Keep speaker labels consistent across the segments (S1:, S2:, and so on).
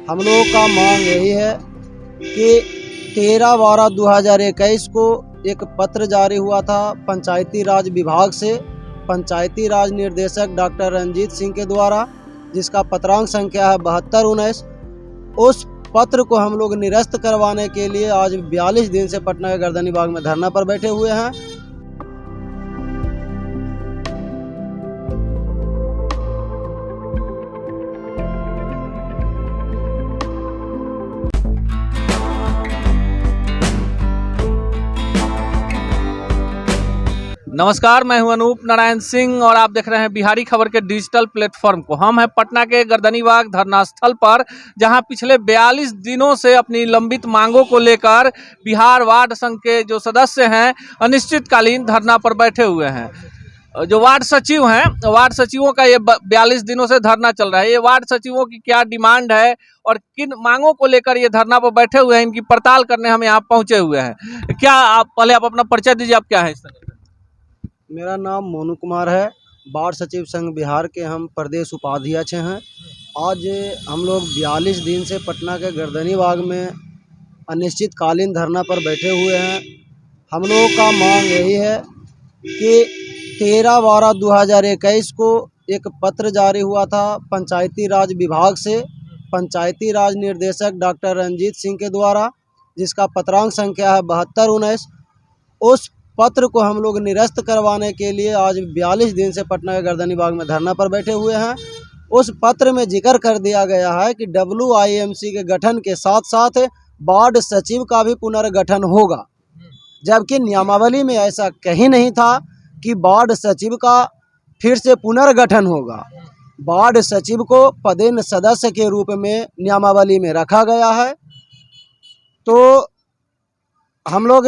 S1: हम लोगों का मांग यही है कि 13/12/2021 को एक पत्र जारी हुआ था पंचायती राज विभाग से पंचायती राज निर्देशक डॉक्टर रंजीत सिंह के द्वारा, जिसका पत्रांक संख्या है 7219। उस पत्र को हम लोग निरस्त करवाने के लिए आज 42 दिन से पटना के गर्दनी बाग में धरना पर बैठे हुए हैं।
S2: नमस्कार, मैं हूं अनूप नारायण सिंह और आप देख रहे हैं बिहारी खबर के डिजिटल प्लेटफॉर्म को। हम हैं पटना के गर्दनी बाग धरना स्थल पर, जहां पिछले 42 दिनों से अपनी लंबित मांगों को लेकर बिहार वार्ड संघ के जो सदस्य हैं अनिश्चितकालीन धरना पर बैठे हुए हैं। जो वार्ड सचिव हैं, वार्ड सचिवों का ये 42 दिनों से धरना चल रहा है। ये वार्ड सचिवों की क्या डिमांड है और किन मांगों को लेकर ये धरना पर बैठे हुए हैं, इनकी पड़ताल करने हम यहाँ पहुंचे हुए हैं। क्या आप पहले आप अपना परिचय दीजिए, आप क्या है इस तरह?
S1: मेरा नाम मोनू कुमार है। वार्ड सचिव संघ बिहार के हम प्रदेश उपाध्यक्ष हैं। आज हम लोग 42 दिन से पटना के गर्दनी बाग में अनिश्चितकालीन धरना पर बैठे हुए हैं। हम लोगों का मांग यही है कि 13/12/2021 को एक पत्र जारी हुआ था पंचायती राज विभाग से पंचायती राज निर्देशक डॉक्टर रंजीत सिंह के द्वारा, जिसका पत्रांक संख्या है 7219। उस पत्र को हम लोग निरस्त करवाने के लिए आज 42 दिन से पटना के गर्दनी बाग में धरना पर बैठे हुए हैं। उस पत्र में जिक्र कर दिया गया है कि WIMC के गठन के साथ साथ वार्ड सचिव का भी पुनर्गठन होगा, जबकि नियमावली में ऐसा कहीं नहीं था कि वार्ड सचिव का फिर से पुनर्गठन होगा। वार्ड सचिव को पदेन सदस्य के रूप में नियमावली में रखा गया है। तो हम लोग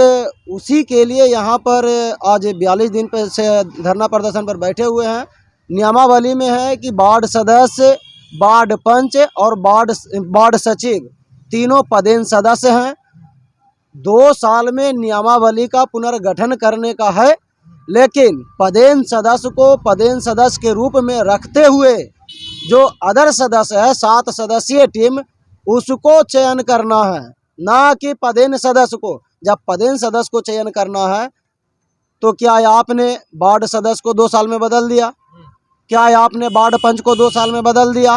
S1: उसी के लिए यहाँ पर आज 42 दिन पर से धरना प्रदर्शन पर बैठे हुए हैं। नियमावली में है कि वार्ड सदस्य, वार्ड पंच और वार्ड सचिव तीनों पदेन सदस्य हैं। 2 साल में नियमावली का पुनर्गठन करने का है, लेकिन पदेन सदस्य को पदेन सदस्य के रूप में रखते हुए जो अदर सदस्य है 7 सदस्यीय टीम, उसको चयन करना है, ना कि पदेन सदस्य को। जब पदेन सदस्य को चयन करना है तो क्या आपने वार्ड सदस्य को 2 साल में बदल दिया? क्या आपने वार्ड पंच को 2 साल में बदल दिया?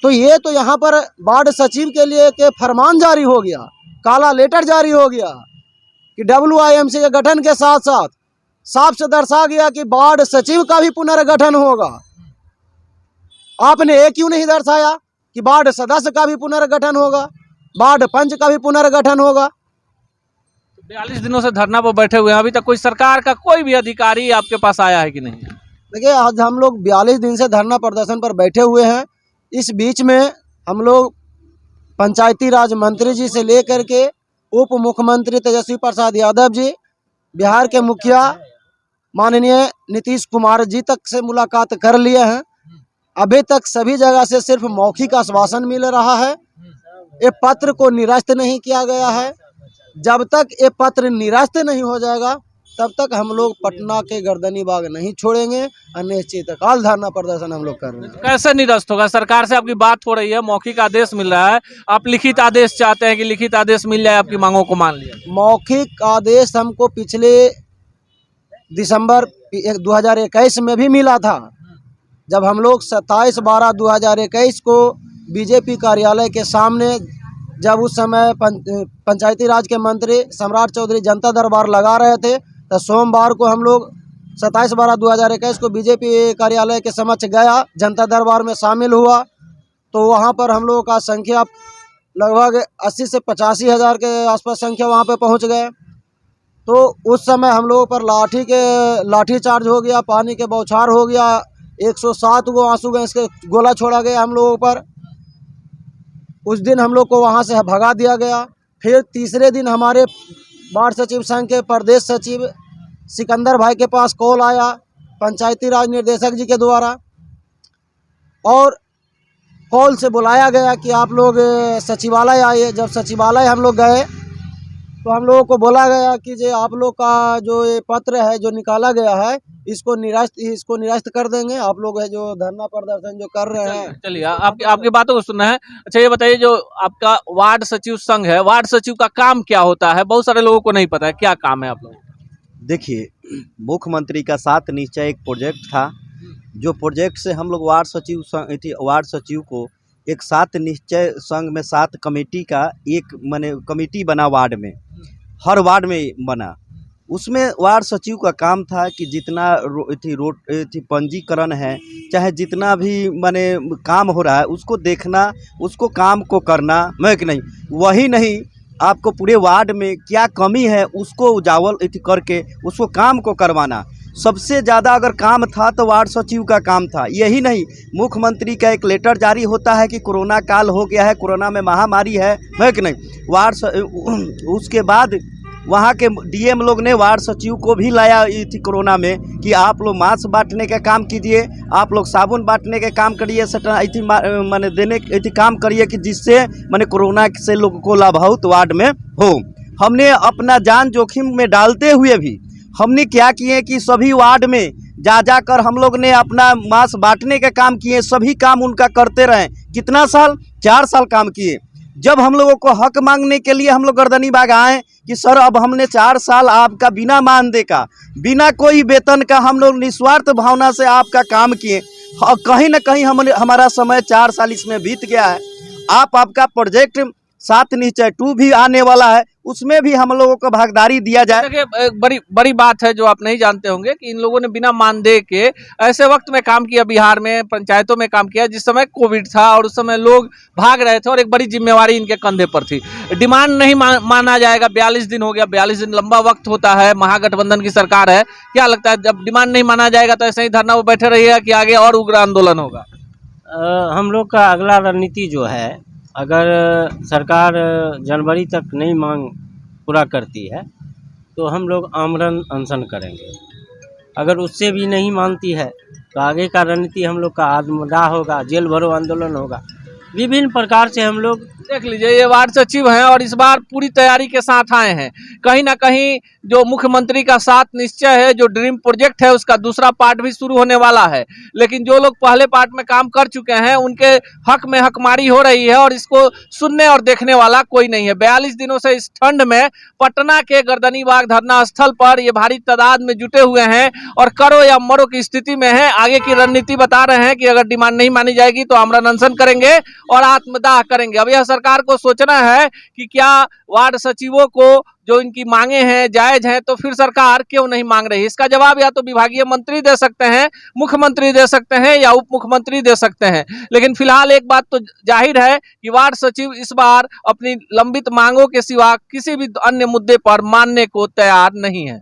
S1: तो ये तो यहाँ पर वार्ड सचिव के लिए के फरमान जारी हो गया, काला लेटर जारी हो गया कि WIMC के गठन के साथ साथ साफ से दर्शा गया कि वार्ड सचिव का भी पुनर्गठन होगा। आपने ये क्यों नहीं दर्शाया कि वार्ड सदस्य का भी पुनर्गठन होगा, वार्ड पंच का भी पुनर्गठन होगा?
S2: 42 दिनों से धरना पर बैठे हुए हैं, अभी तक कोई सरकार का कोई भी अधिकारी आपके पास आया है कि नहीं?
S1: देखिए, आज हम लोग 42 दिन से धरना प्रदर्शन पर बैठे हुए हैं। इस बीच में हम लोग पंचायती राज मंत्री जी से लेकर के उप मुख्यमंत्री तेजस्वी प्रसाद यादव जी, बिहार के मुखिया माननीय नीतीश कुमार जी तक से मुलाकात कर लिए हैं। अभी तक सभी जगह से सिर्फ मौखिक आश्वासन मिल रहा है। ये पत्र को निरस्त नहीं किया गया है। जब तक ये पत्र निरस्त नहीं हो जाएगा तब तक हम लोग पटना के गर्दनी बाग नहीं छोड़ेंगे। अनिश्चितकाल धरना प्रदर्शन हम लोग कर रहे हैं।
S2: कैसे निरस्त होगा? सरकार से आपकी बात हो रही है, मौखिक आदेश मिल रहा है, आप लिखित आदेश चाहते हैं कि लिखित आदेश मिल जाए, आपकी मांगों को मान लिया?
S1: मौखिक आदेश हमको पिछले दिसंबर 2021 में भी मिला था, जब हम लोग 27/12/2021 को BJP कार्यालय के सामने, जब उस समय पंचायती राज के मंत्री सम्राट चौधरी जनता दरबार लगा रहे थे, तो सोमवार को हम लोग 27/12/2021 को BJP कार्यालय के समक्ष गया, जनता दरबार में शामिल हुआ। तो वहाँ पर हम लोगों का संख्या लगभग 80 से 85 हज़ार के आसपास संख्या वहाँ पे पहुँच गए। तो उस समय हम लोगों पर लाठी चार्ज हो गया, पानी के बौछार हो गया, 107 गो आंसू गैस के गोला छोड़ा गया हम लोगों पर। उस दिन हम लोग को वहाँ से भगा दिया गया। फिर तीसरे दिन हमारे वार्ड सचिव संघ के प्रदेश सचिव सिकंदर भाई के पास कॉल आया पंचायती राज निर्देशक जी के द्वारा, और कॉल से बुलाया गया कि आप लोग सचिवालय आइए। जब सचिवालय हम लोग गए तो हम लोगों को बोला गया कि जो आप लोग का जो ये पत्र है जो निकाला गया है इसको निरस्त कर देंगे। आप लोग है जो धरना प्रदर्शन जो कर रहे हैं।
S2: चलिए आपकी आपकी बातों को सुनना है। अच्छा ये बताइए, जो आपका वार्ड सचिव संघ है, वार्ड सचिव का काम क्या होता है? बहुत सारे लोगों को नहीं पता है, क्या काम है आप लोगों का?
S3: देखिए, मुख्यमंत्री का 7 निश्चय एक प्रोजेक्ट था, जो प्रोजेक्ट से हम लोग वार्ड सचिव को एक 7 निश्चय संघ में 7 कमेटी का एक माने कमेटी बना वार्ड में, हर वार्ड में बना। उसमें वार्ड सचिव का काम था कि जितना पंजीकरण है, चाहे जितना भी माने काम हो रहा है उसको देखना, उसको काम को करना, मैं कि नहीं वही नहीं, आपको पूरे वार्ड में क्या कमी है उसको उजागर करके उसको काम को करवाना। सबसे ज़्यादा अगर काम था तो वार्ड सचिव का काम था। यही नहीं, मुख्यमंत्री का एक लेटर जारी होता है कि कोरोना काल हो गया है, कोरोना में महामारी है कि नहीं, उसके बाद वहाँ के डीएम लोग ने वार्ड सचिव को भी लाया थी कोरोना में कि आप लोग मास्क बांटने का काम कीजिए, आप लोग साबुन बांटने का काम करिए, माने देने काम करिए कि जिससे माने कोरोना से लोगों को लाभान्वित वार्ड में हो। हमने अपना जान जोखिम में डालते हुए भी हमने क्या किए कि सभी वार्ड में जा कर हम लोग ने अपना मास्क बांटने का काम किए, सभी काम उनका करते रहे। कितना साल? 4 साल काम किए। जब हम लोगों को हक मांगने के लिए हम लोग गर्दनीबाग आए कि सर अब हमने 4 साल आपका बिना मानदेय का, बिना कोई वेतन का हम लोग निस्वार्थ भावना से आपका काम किए, कहीं ना कहीं हमारा समय 4 साल इसमें बीत गया है। आपका प्रोजेक्ट 7 निश्चय 2 भी आने वाला है, उसमें भी हम लोगों को भागीदारी दिया जाए।
S2: देखिए बड़ी बात है जो आप नहीं जानते होंगे कि इन लोगों ने बिना मानदेय के ऐसे वक्त में काम किया, बिहार में पंचायतों में काम किया जिस समय कोविड था और उस समय लोग भाग रहे थे और एक बड़ी जिम्मेवारी इनके कंधे पर थी। डिमांड नहीं माना जाएगा, 42 दिन हो गया, 42 दिन लंबा वक्त होता है, महागठबंधन की सरकार है। क्या लगता है जब डिमांड नहीं माना जाएगा तो ऐसे ही धरना वो बैठे रहिएगा कि आगे और उग्र आंदोलन होगा?
S4: हम लोग का अगला रणनीति जो है, अगर सरकार जनवरी तक नहीं मांग पूरा करती है तो हम लोग आमरण अनशन करेंगे। अगर उससे भी नहीं मानती है तो आगे का रणनीति हम लोग का आत्मदाह होगा, जेल भरो आंदोलन होगा। विभिन्न प्रकार से हम लोग
S2: देख लीजिए, ये वार्ड सचिव हैं और इस बार पूरी तैयारी के साथ आए हैं। कहीं ना कहीं जो मुख्यमंत्री का 7 निश्चय है, जो ड्रीम प्रोजेक्ट है, उसका दूसरा पार्ट भी शुरू होने वाला है। लेकिन जो लोग पहले पार्ट में काम कर चुके हैं उनके हक में हकमारी हो रही है और इसको सुनने और देखने वाला कोई नहीं है। 42 दिनों से इस ठंड में पटना के गर्दनीबाग धरना स्थल पर ये भारी तादाद में जुटे हुए हैं और करो या मरो की स्थिति में है। आगे की रणनीति बता रहे हैं कि अगर डिमांड नहीं मानी जाएगी तो आमरण अनशन करेंगे और आत्मदाह करेंगे। अब यह सरकार को सोचना है कि क्या वार्ड सचिवों को जो इनकी मांगे हैं जायज हैं, तो फिर सरकार क्यों नहीं मांग रही? इसका जवाब या तो विभागीय मंत्री दे सकते हैं, मुख्यमंत्री दे सकते हैं या उप मुख्यमंत्री दे सकते हैं। लेकिन फिलहाल एक बात तो जाहिर है कि वार्ड सचिव इस बार अपनी लंबित मांगों के सिवा किसी भी अन्य मुद्दे पर मानने को तैयार नहीं है।